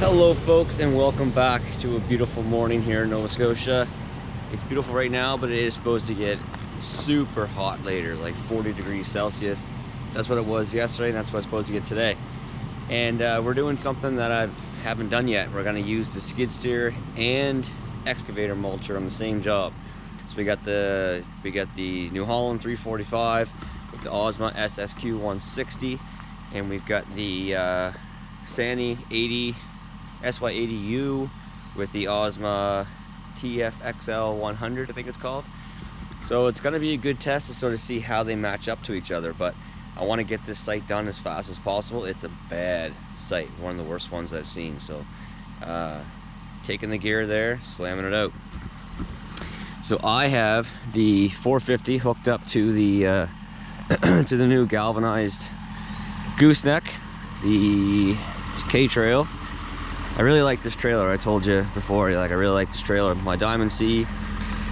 Hello folks, and welcome back to a beautiful morning here in Nova Scotia. It's beautiful right now, but it is supposed to get super hot later, like 40 degrees Celsius. That's what it was yesterday, and that's what it's supposed to get today. And we're doing something that I haven't done yet. We're going to use the skid steer and excavator mulcher on the same job. So we got the New Holland 345 with the Osma SSQ 160, and we've got the Sany 80 SY80U with the Osma Tfxl 100, I think it's called. So it's going to be a good test to sort of see how they match up to each other, but I want to get this site done as fast as possible. It's a bad site, one of the worst ones I've seen. So taking the gear there, slamming it out. So I have the 450 hooked up to the to the new galvanized gooseneck, the K-Trail. I really like this trailer. I told you before, like, I really like this trailer. My Diamond C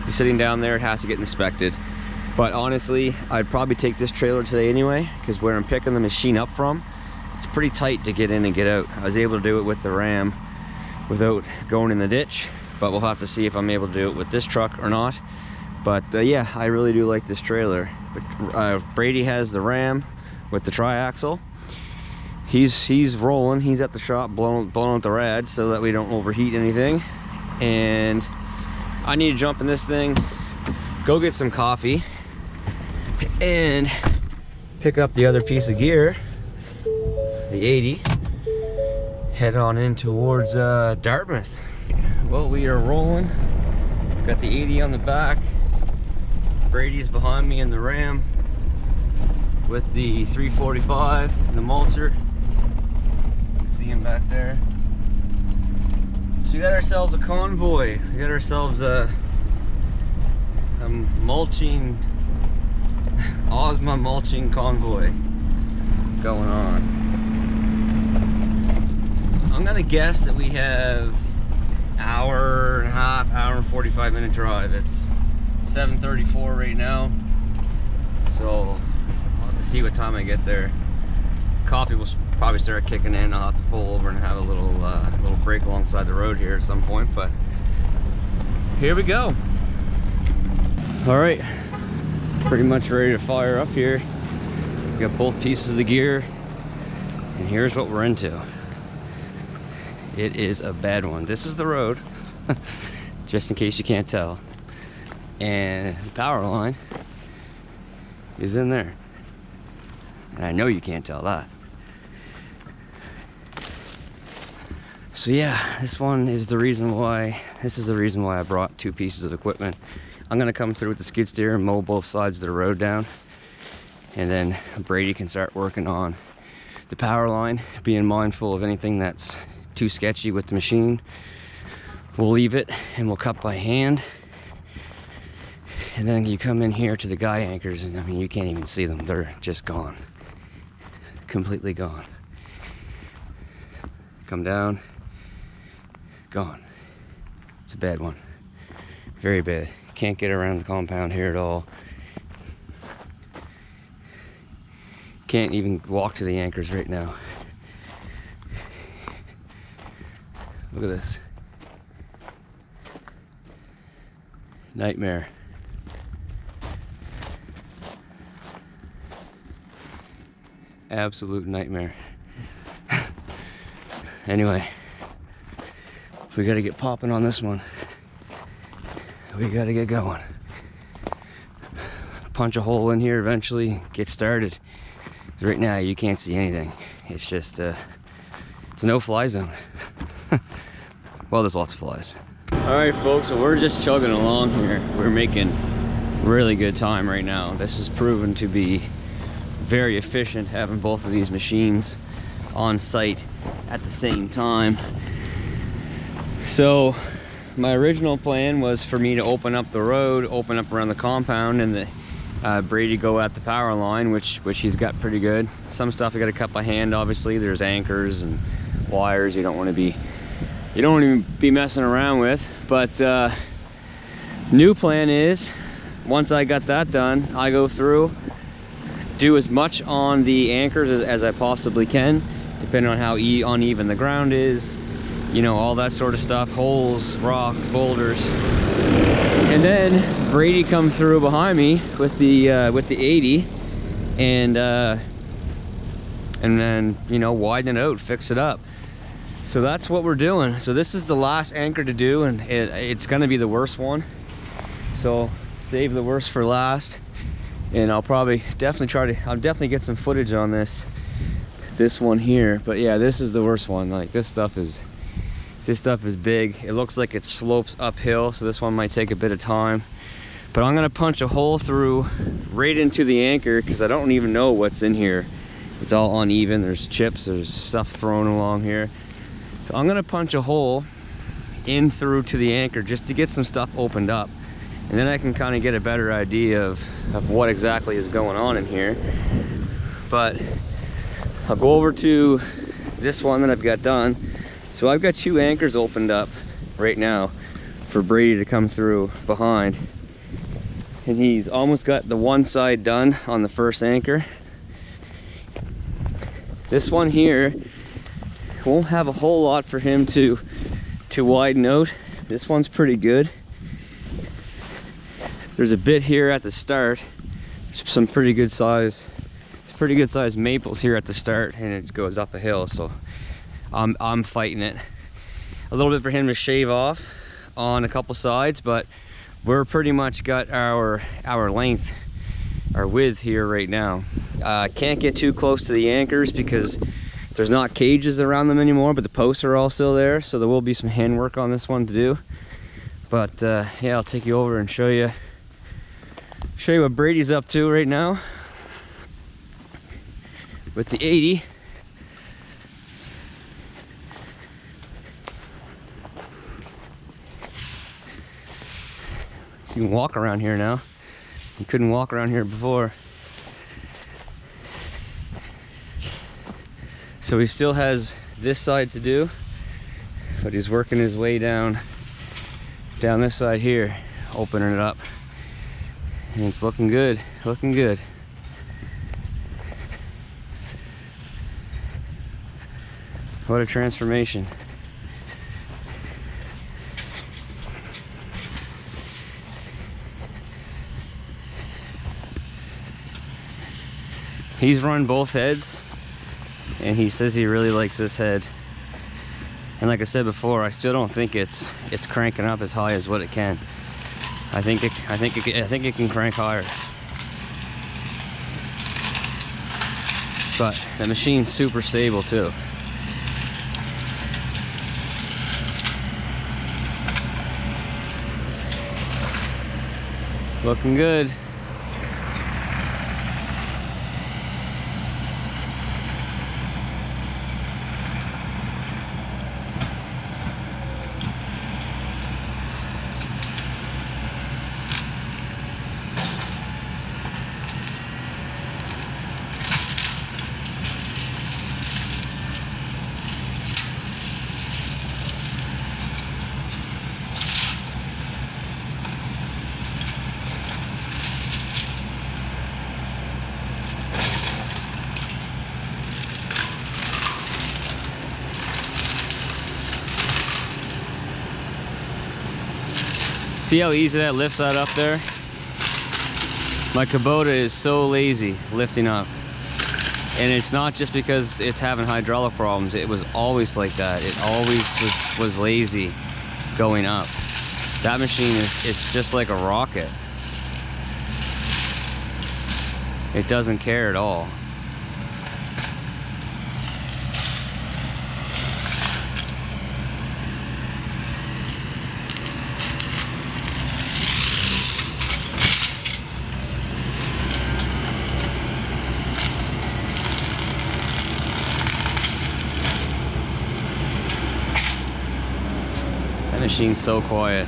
is sitting down there. It has to get inspected, but honestly I'd probably take this trailer today anyway, because where I'm picking the machine up from, it's pretty tight to get in and get out. I was able to do it with the Ram without going in the ditch, but we'll have to see if I'm able to do it with this truck or not. But yeah, I really do like this trailer. Brady has the Ram with the triaxle. He's rolling. He's at the shop blowing out the rad so that we don't overheat anything. And I need to jump in this thing, go get some coffee, and pick up the other piece of gear, the 80, head on in towards Dartmouth. Well, we are rolling. Got the 80 on the back. Brady's behind me in the Ram with the 345 and the mulcher. See him back there. So we got ourselves a convoy. We got ourselves a mulching, Osma mulching convoy going on. I'm gonna guess that we have hour and a half, hour and 45-minute drive. It's 7:34 right now, so I'll have to see what time I get there. Coffee will probably start kicking in. I'll have to pull over and have a little break alongside the road here at some point, but here we go. All right, pretty much ready to fire up here. We got both pieces of the gear, and here's what we're into. It is a bad one. This is the road, just in case you can't tell, and the power line is in there, and I know you can't tell that. So yeah, this is the reason why I brought two pieces of equipment. I'm gonna come through with the skid steer and mow both sides of the road down, and then Brady can start working on the power line, being mindful of anything that's too sketchy with the machine. We'll leave it and we'll cut by hand. And then you come in here to the guy anchors, and I mean, you can't even see them. They're just gone, completely gone. Come down, gone. It's a bad one, very bad. Can't get around the compound here at all. Can't even walk to the anchors right now. Look at this. Nightmare. Absolute nightmare. Anyway, we gotta get popping on this one. We gotta get going. Punch a hole in here eventually, get started. Right now you can't see anything. It's just it's a no-fly zone. Well, there's lots of flies. All right folks, so we're just chugging along here. We're making really good time right now. This has proven to be very efficient, having both of these machines on site at the same time. So my original plan was for me to open up the road, open up around the compound, and Brady go at the power line, which he's got pretty good. Some stuff I got to cut by hand. Obviously, there's anchors and wires you don't want to be messing around with. But new plan is, once I got that done, I go through, do as much on the anchors as I possibly can, depending on how uneven the ground is, you know, all that sort of stuff, holes, rocks, boulders. And then Brady come through behind me with the 80 and then, you know, widen it out, fix it up. So that's what we're doing. So this is the last anchor to do, and it's gonna be the worst one. So save the worst for last. And I'll definitely get some footage on this one here. But yeah, this is the worst one. Like this stuff is big. It looks like it slopes uphill, so this one might take a bit of time. But I'm gonna punch a hole through right into the anchor because I don't even know what's in here. It's all uneven. There's chips, there's stuff thrown along here. So I'm gonna punch a hole in through to the anchor just to get some stuff opened up. And then I can kind of get a better idea of what exactly is going on in here. But I'll go over to this one that I've got done. So I've got 2 anchors opened up right now for Brady to come through behind. And he's almost got the one side done on the first anchor. This one here won't have a whole lot for him to widen out. This one's pretty good. There's a bit here at the start. Some pretty good size maples here at the start, and it goes up a hill, so I'm fighting it. A little bit for him to shave off on a couple sides, but we're pretty much got our length, our width here right now. Can't get too close to the anchors because there's not cages around them anymore, but the posts are all still there, so there will be some handwork on this one to do. But yeah, I'll take you over and show you what Brady's up to right now with the 80. You can walk around here now. You couldn't walk around here before. So he still has this side to do, but he's working his way down this side here, opening it up. And it's looking good, looking good. What a transformation. He's run both heads, and he says he really likes this head. And like I said before, I still don't think it's cranking up as high as what it can. I think it can crank higher. But the machine's super stable too. Looking good. See how easy that lifts that up there? My Kubota is so lazy lifting up. And it's not just because it's having hydraulic problems. It was always like that. It always was lazy going up. That machine it's just like a rocket. It doesn't care at all. Machine's so quiet.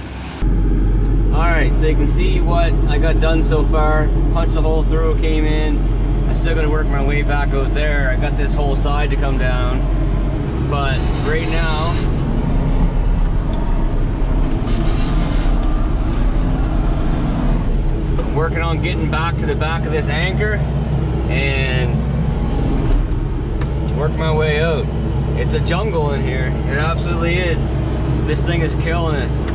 Alright, so you can see what I got done so far. Punched a hole through, came in. I still gotta work my way back out there. I got this whole side to come down. But right now, I'm working on getting back to the back of this anchor and work my way out. It's a jungle in here. It absolutely is. This thing is killing it.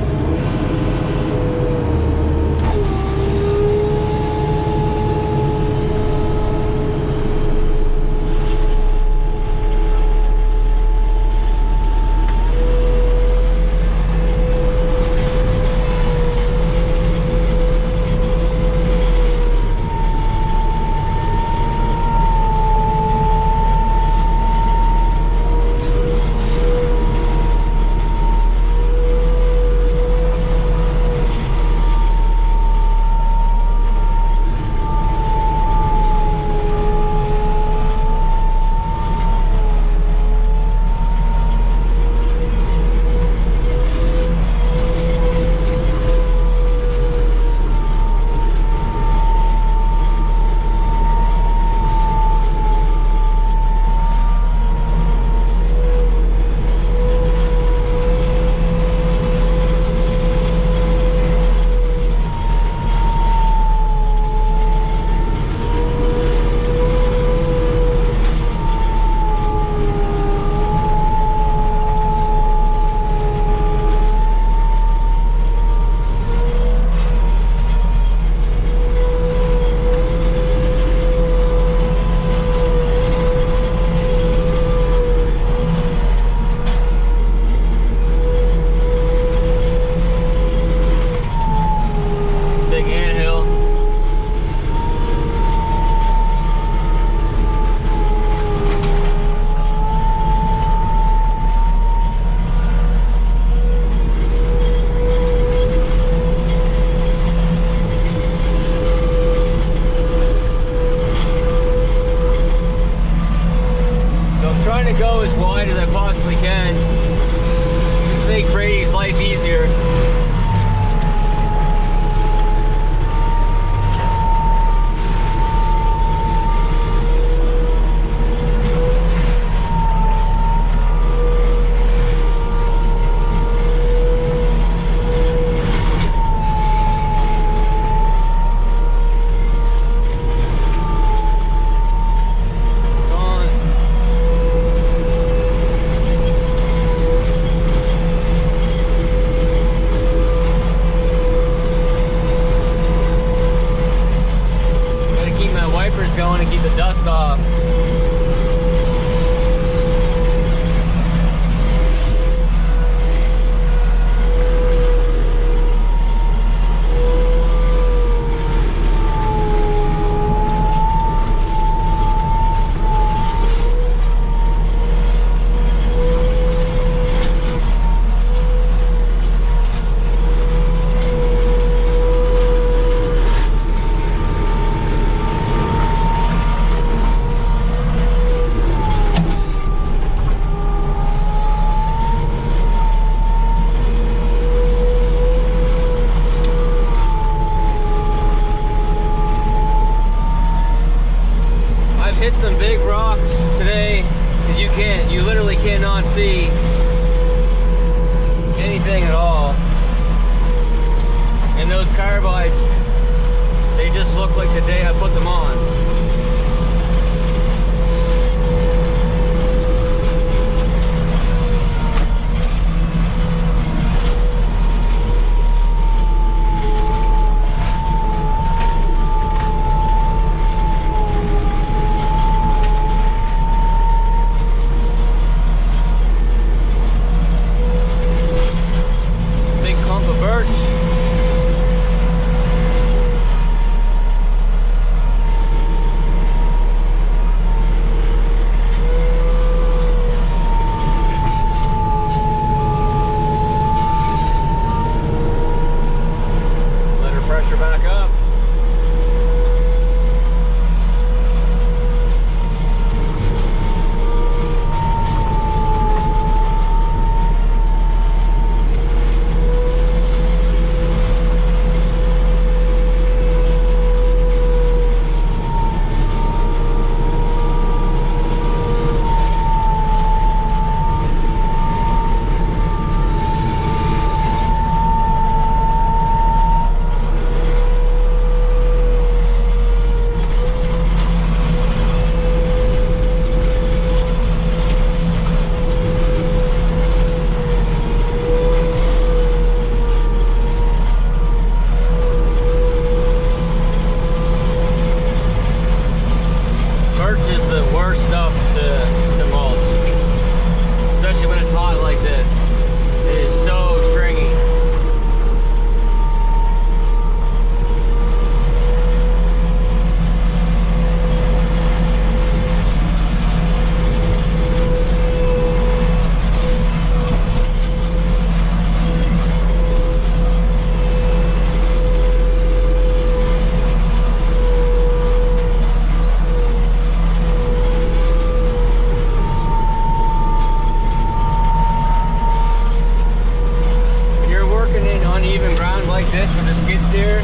here,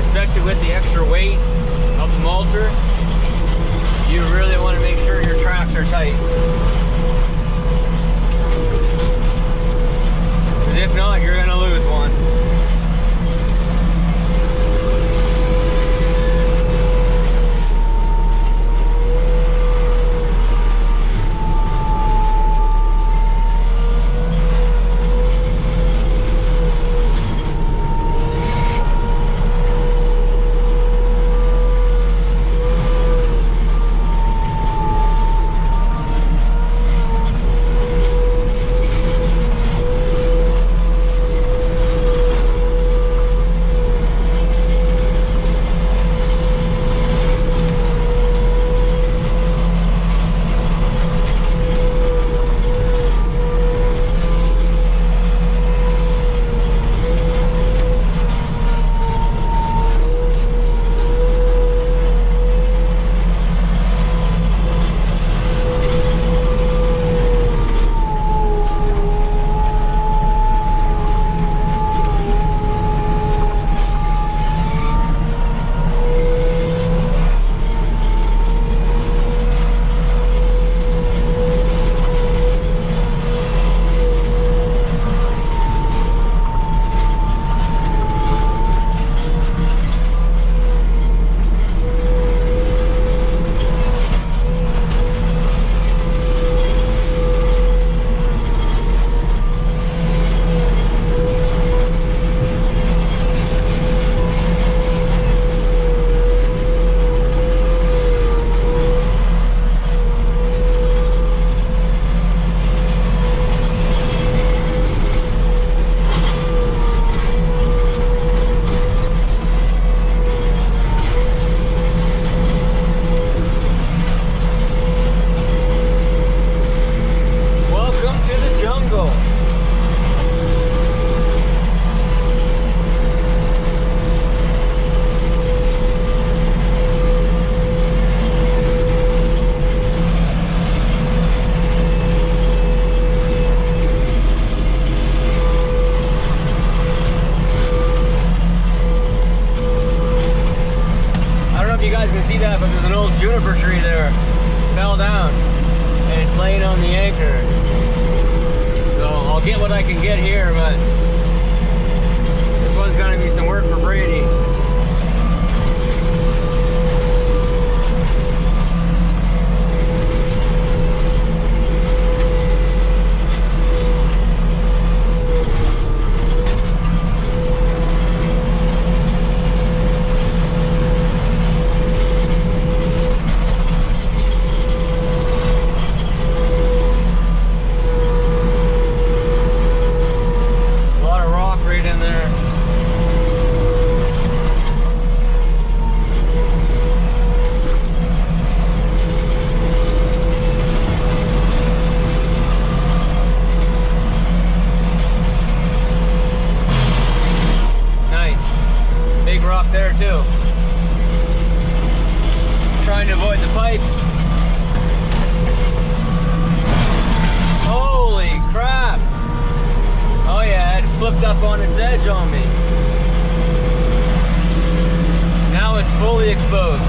especially with the extra weight of the mulcher, you really want to make sure your tracks are tight. Because if not, you're going to lose one. See that, but there's an old juniper tree there, fell down, and it's laying on the anchor. So I'll get what I can get here, but this one's gonna be some work for Brady. There too. Trying to avoid the pipes. Holy crap! Oh yeah, it flipped up on its edge on me. Now it's fully exposed.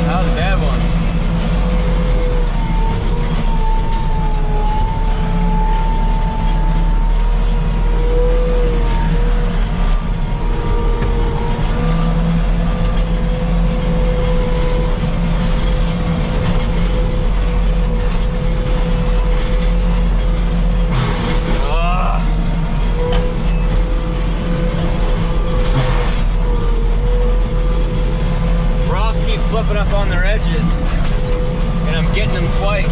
That was a bad one. Flipping up on their edges, and I'm getting them twice.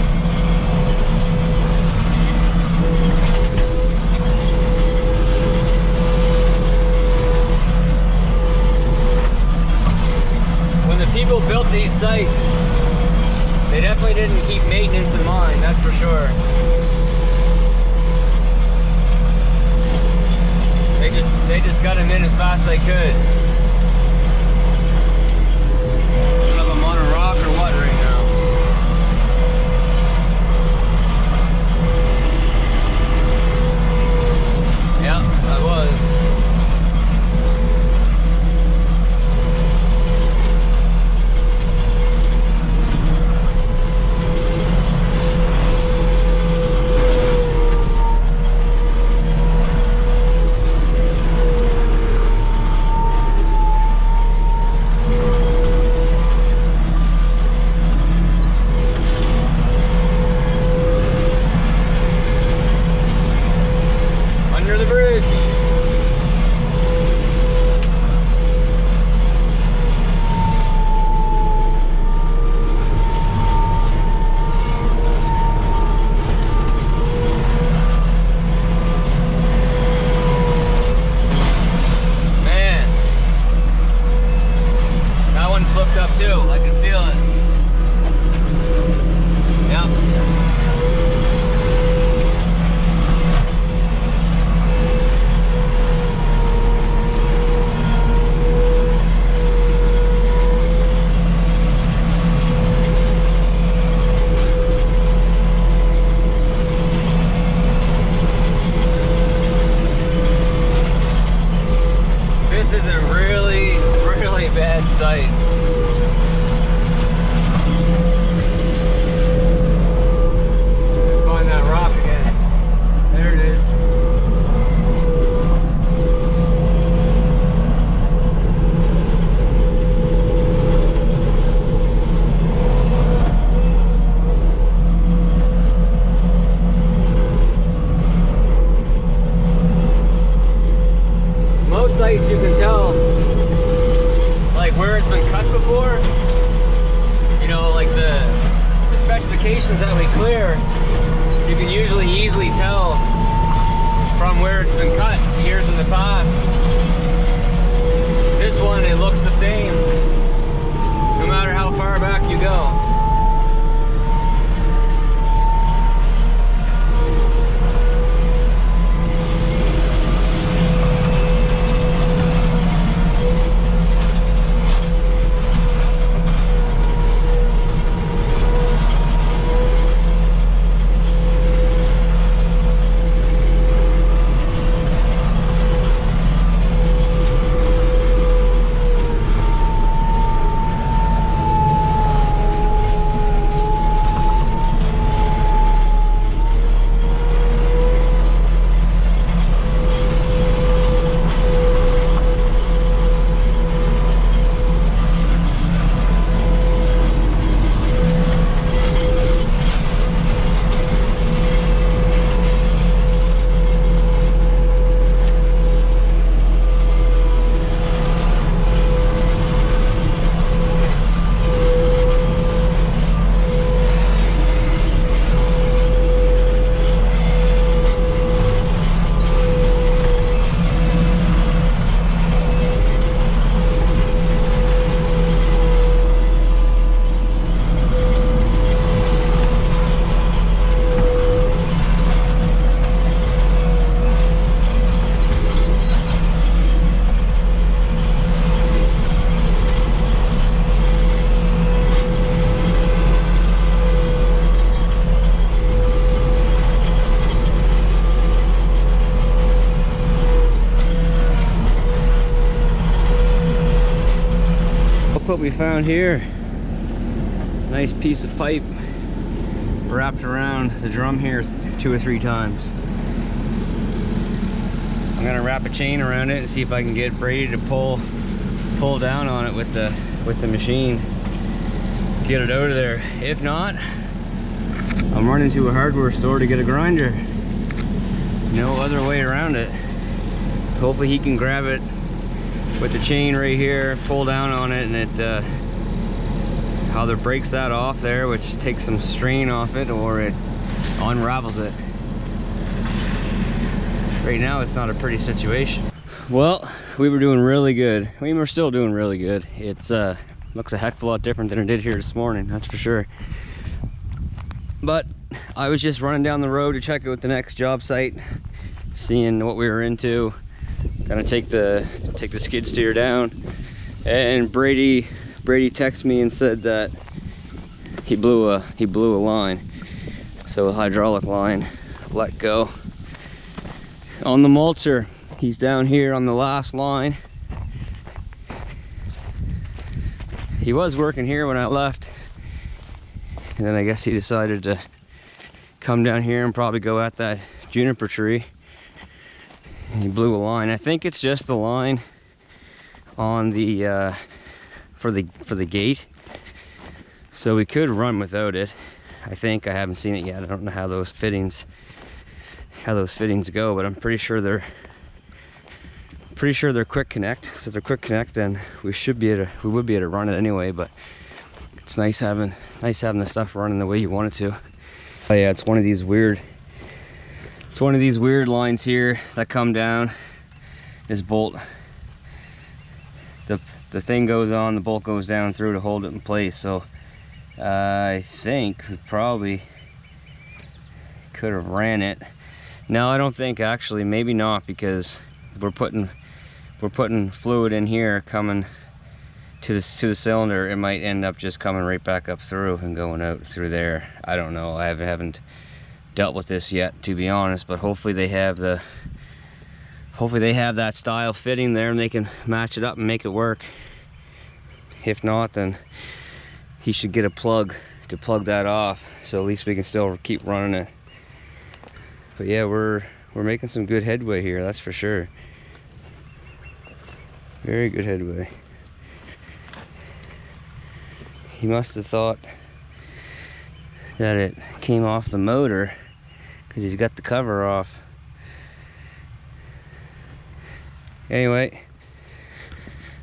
When the people built these sites, they definitely didn't keep maintenance in mind, that's for sure. They just got them in as fast as they could. is a really, really bad site. Find that rock again. There it is. Most sites you can tell, like where it's been cut before, you know, like the specifications that we clear, you can usually easily tell from where it's been cut years in the past. This one, it looks the same no matter how far back you go. What we found here, nice piece of pipe wrapped around the drum here 2 or 3 times. I'm gonna wrap a chain around it and see if I can get Brady to pull down on it with the machine, get it out of there. If not, I'm running to a hardware store to get a grinder. No other way around it. Hopefully he can grab it with the chain right here, pull down on it, and it either breaks that off there, which takes some strain off it, or it unravels it. Right now it's not a pretty situation. Well, we were doing really good. I mean, we're still doing really good. It's looks a heck of a lot different than it did here this morning, that's for sure. But I was just running down the road to check out the next job site, seeing what we were into. Gonna take the skid steer down, and Brady texted me and said that he blew a line, so a hydraulic line let go on the mulcher. He's down here on the last line. He was working here when I left, and then I guess he decided to come down here and probably go at that juniper tree. He blew a line. I think it's just the line on the for the gate, so we could run without it. I think I haven't seen it yet. I don't know how those fittings go, but I'm pretty sure they're quick connect. So if they're quick connect, then we would be able to run it anyway. But it's nice having the stuff running the way you want it to. Oh yeah, it's one of these weird lines here that come down. This bolt, the thing goes on, the bolt goes down through to hold it in place. So I think we probably could have ran it. No, I don't think, actually, maybe not, because we're putting fluid in here coming to the cylinder. It might end up just coming right back up through and going out through there. I don't know. I haven't dealt with this yet, to be honest, but hopefully they have hopefully they have that style fitting there and they can match it up and make it work. If not, then he should get a plug to plug that off, so at least we can still keep running it. But yeah, we're making some good headway here, that's for sure. Very good headway. He must have thought that it came off the motor because he's got the cover off. Anyway,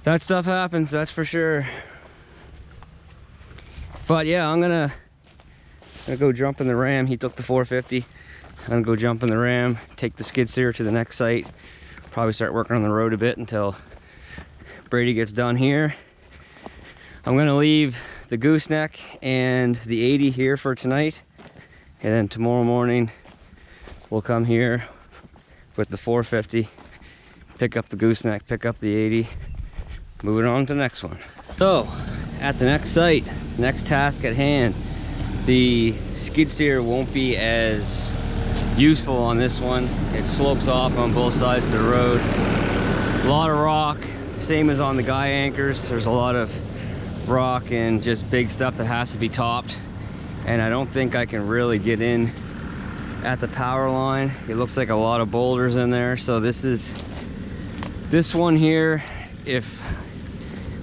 that stuff happens, that's for sure. But yeah, I'm gonna go jump in the Ram. He took the 450. I'm gonna go jump in the Ram, take the skid steer to the next site, probably start working on the road a bit until Brady gets done here. I'm gonna leave the gooseneck and the 80 here for tonight, and then tomorrow morning we'll come here with the 450, pick up the gooseneck, pick up the 80, moving on to the next one. So at the next site, next task at hand, the skid steer won't be as useful on this one. It slopes off on both sides of the road. A lot of rock, same as on the guy anchors. There's a lot of rock and just big stuff that has to be topped, and I don't think I can really get in at the power line. It looks like a lot of boulders in there. So this one here, if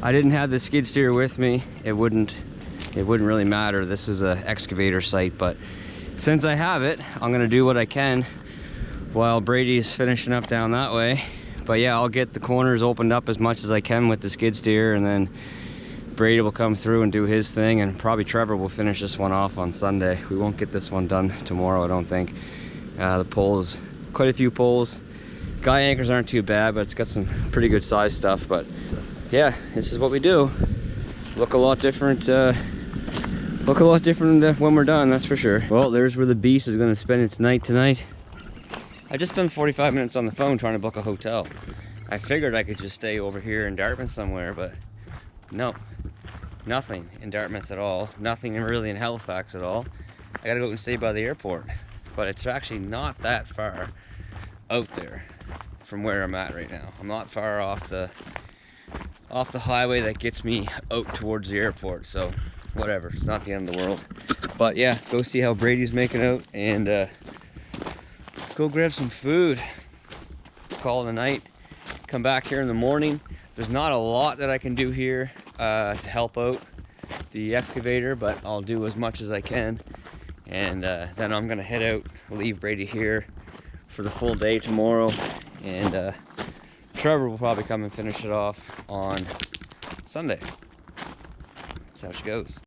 I didn't have the skid steer with me, it wouldn't really matter. This is an excavator site, but since I have it, I'm gonna do what I can while Brady's finishing up down that way. But yeah, I'll get the corners opened up as much as I can with the skid steer, and then Brady will come through and do his thing, and probably Trevor will finish this one off on Sunday. We won't get this one done tomorrow, I don't think. The poles, quite a few poles. Guy anchors aren't too bad, but it's got some pretty good size stuff. But yeah, this is what we do. Look a lot different when we're done, that's for sure. Well, there's where the beast is going to spend its night tonight. I just spent 45 minutes on the phone trying to book a hotel. I figured I could just stay over here in Dartmouth somewhere, but no, nothing in Dartmouth at all. Nothing really in Halifax at all. I gotta go and stay by the airport, but it's actually not that far out there from where I'm at right now. I'm not far off the highway that gets me out towards the airport, so whatever, it's not the end of the world. But yeah, go see how Brady's making out, and go grab some food, call it a night, come back here in the morning. There's not a lot that I can do here to help out the excavator, but I'll do as much as I can, and then I'm gonna head out, leave Brady here for the full day tomorrow, and Trevor will probably come and finish it off on Sunday. That's how she goes.